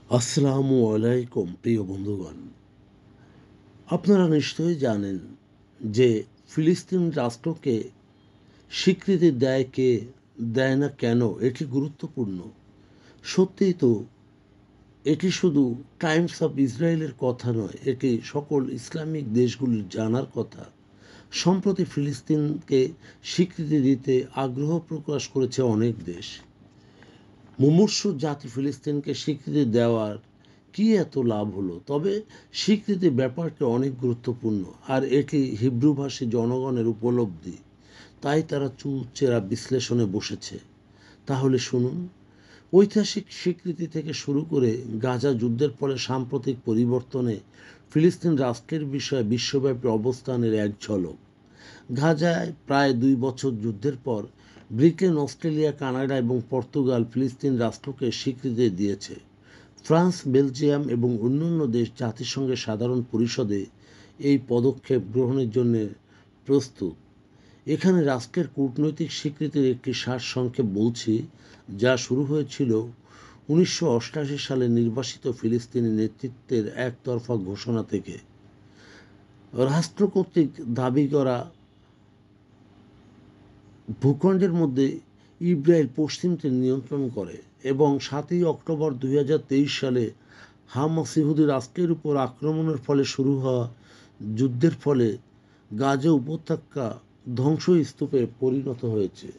আসসালামু আলাইকুম প্রিয় বন্ধুগণ। আপনারা নিশ্চয়ই জানেন যে ফিলিস্তিন রাষ্ট্রকে স্বীকৃতি দেয় কে, দেয় না কেন, এটি গুরুত্বপূর্ণ। সত্যিই তো এটি শুধু টাইমস অফ ইসরায়েলের কথা নয়, এটি সকল ইসলামিক দেশগুলির জানার কথা। সম্প্রতি ফিলিস্তিনকে স্বীকৃতি দিতে আগ্রহ প্রকাশ করেছে অনেক দেশ। মুমূর্ষু জাতি ফিলিস্তিনকে স্বীকৃতি দেওয়ার কি এত লাভ হলো? তবে স্বীকৃতির ব্যাপারটি অনেক গুরুত্বপূর্ণ, আর এটি হিব্রুভাষী জনগণের উপলব্ধি, তাই তারা চুলচেরা বিশ্লেষণে বসেছে। তাহলে শুনুন, ঐতিহাসিক স্বীকৃতি থেকে শুরু করে গাজা যুদ্ধের ফলে সাম্প্রতিক পরিবর্তনে ফিলিস্তিন রাষ্ট্রের বিষয়ে বিশ্বব্যাপী অবস্থানের এক ঝলক। গাজায় প্রায় 2 বছর যুদ্ধের পর ব্রিটেন, অস্ট্রেলিয়া, কানাডা এবং পর্তুগাল ফিলিস্তিন রাষ্ট্রকে স্বীকৃতি দিয়েছে। ফ্রান্স, বেলজিয়াম এবং অন্যান্য দেশ জাতিসংঘের সাধারণ পরিষদে এই পদক্ষেপ গ্রহণের জন্য প্রস্তুত। এখানে রাষ্ট্রের কূটনৈতিক স্বীকৃতির একটি সারসংক্ষেপ বলছি, যা শুরু হয়েছিল 1988 সালে নির্বাসিত ফিলিস্তিনি নেতৃত্বের একতরফা ঘোষণা থেকে। রাষ্ট্র কর্তৃক দাবি করা ভূখণ্ডের মধ্যে ইসরায়েল পশ্চিম তীর নিয়ন্ত্রণ করে এবং 7ই অক্টোবর 2023 সালে হামাস ইহুদি রাষ্ট্রের উপর আক্রমণের ফলে শুরু হওয়া যুদ্ধের ফলে গাজা উপত্যকা ধ্বংসস্তূপে পরিণত হয়েছে।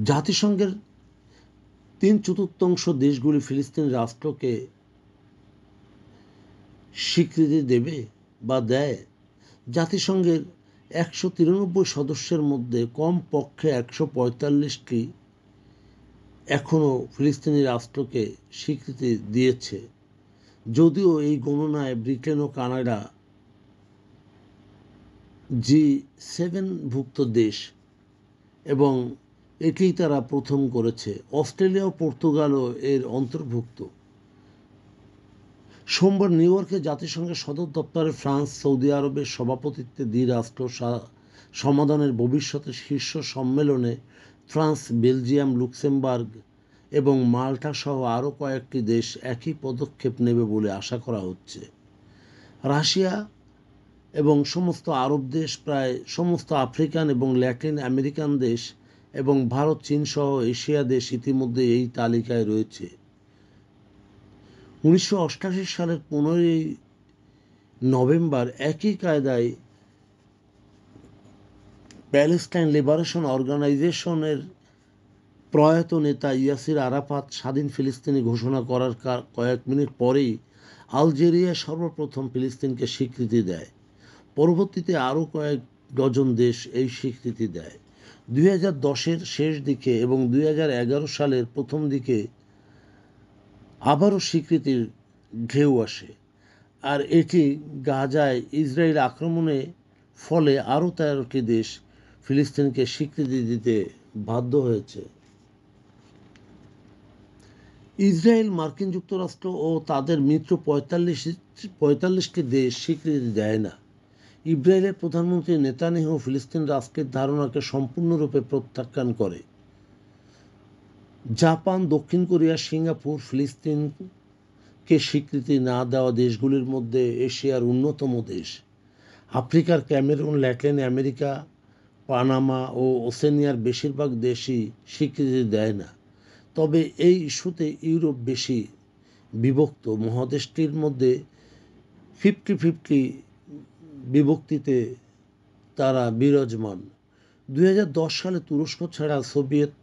জাতিসংঘের 3/4 দেশগুলি ফিলিস্তিন রাষ্ট্রকে স্বীকৃতি দেবে বা দেয়। জাতিসংঘের 193 সদস্যের মধ্যে কমপক্ষে 145টি এখনও ফিলিস্তিনি রাষ্ট্রকে স্বীকৃতি দিয়েছে, যদিও এই গণনায় ব্রিটেন ও কানাডা G7ভুক্ত দেশ এবং এটিই তারা প্রথম করেছে। অস্ট্রেলিয়া ও পর্তুগালও এর অন্তর্ভুক্ত। সোমবার নিউ ইয়র্কে জাতিসংঘের সদর দপ্তরে ফ্রান্স, সৌদি আরবের সভাপতিত্বে দ্বিরাষ্ট্র সমাধানের ভবিষ্যতের শীর্ষ সম্মেলনে ফ্রান্স, বেলজিয়াম, লুক্সেমবার্গ এবং মাল্টা সহ আরও কয়েকটি দেশ একই পদক্ষেপ নেবে বলে আশা করা হচ্ছে। রাশিয়া এবং সমস্ত আরব দেশ, প্রায় সমস্ত আফ্রিকান এবং ল্যাটিন আমেরিকান দেশ এবং ভারত, চীন সহ এশিয়া দেশ ইতিমধ্যে এই তালিকায় রয়েছে। 1988 সালের 15ই নভেম্বর একই কায়দায় প্যালেস্টাইন লিবারেশন অর্গানাইজেশনের প্রয়াত নেতা ইয়াসির আরাফাত স্বাধীন ফিলিস্তিনি ঘোষণা করার কয়েক মিনিট পরেই আলজেরিয়া সর্বপ্রথম ফিলিস্তিনকে স্বীকৃতি দেয়। পরবর্তীতে আরও কয়েক ডজন দেশ এই স্বীকৃতি দেয়। 2010-এর শেষ দিকে এবং 2011 সালের প্রথম দিকে আবারও স্বীকৃতির ঢেউ আসে, আর এটি গাজায় ইসরায়েল আক্রমণের ফলে আরও 13টি দেশ ফিলিস্তিনকে স্বীকৃতি দিতে বাধ্য হয়েছে। ইসরায়েল, মার্কিন যুক্তরাষ্ট্র ও তাদের মিত্র 45টি দেশ স্বীকৃতি দেয় না। ইসরায়েলের প্রধানমন্ত্রী নেতানিয়াহু ফিলিস্তিন রাষ্ট্রের ধারণাকে সম্পূর্ণরূপে প্রত্যাখ্যান করে। জাপান, দক্ষিণ কোরিয়া, সিঙ্গাপুর ফিলিস্তিনকে স্বীকৃতি না দেওয়া দেশগুলির মধ্যে এশিয়ার অন্যতম দেশ। আফ্রিকার ক্যামেরুন, ল্যাটিন আমেরিকা, পানামা ও ওশেনিয়ার বেশিরভাগ দেশই স্বীকৃতি দেয় না। তবে এই ইস্যুতে ইউরোপ বেশি বিভক্ত। মহাদেশটির মধ্যে 50-50 বিভক্তিতে তারা বিরাজমান। 2010 সালে তুরস্ক ছাড়া সোভিয়েত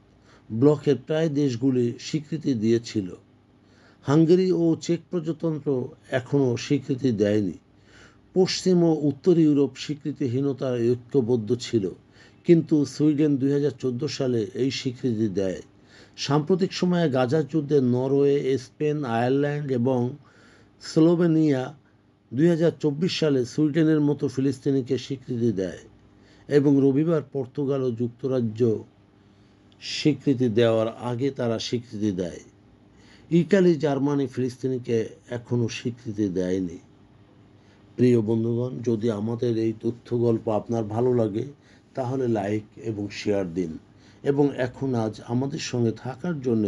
ব্লকের প্রায় দেশগুলি স্বীকৃতি দিয়েছিল। হাঙ্গেরি ও চেক প্রজাতন্ত্র এখনও স্বীকৃতি দেয়নি। পশ্চিম ও উত্তর ইউরোপ স্বীকৃতিহীনতায় ঐক্যবদ্ধ ছিল, কিন্তু সুইডেন 2014 সালে এই স্বীকৃতি দেয়। সাম্প্রতিক সময়ে গাজার যুদ্ধে নরওয়ে, স্পেন, আয়ারল্যান্ড এবং স্লোভেনিয়া 2024 সালে সুইডেনের মতো ফিলিস্তিনিকে স্বীকৃতি দেয় এবং রবিবার পর্তুগাল ও যুক্তরাজ্য স্বীকৃতি দেওয়ার আগে তারা স্বীকৃতি দেয়। ইটালি, জার্মানি ফিলিস্তিনিকে এখনও স্বীকৃতি দেয়নি। প্রিয় বন্ধুগণ, যদি আমাদের এই তথ্য গল্প আপনার ভালো লাগে তাহলে লাইক এবং শেয়ার দিন এবং আজ আমাদের সঙ্গে থাকার জন্য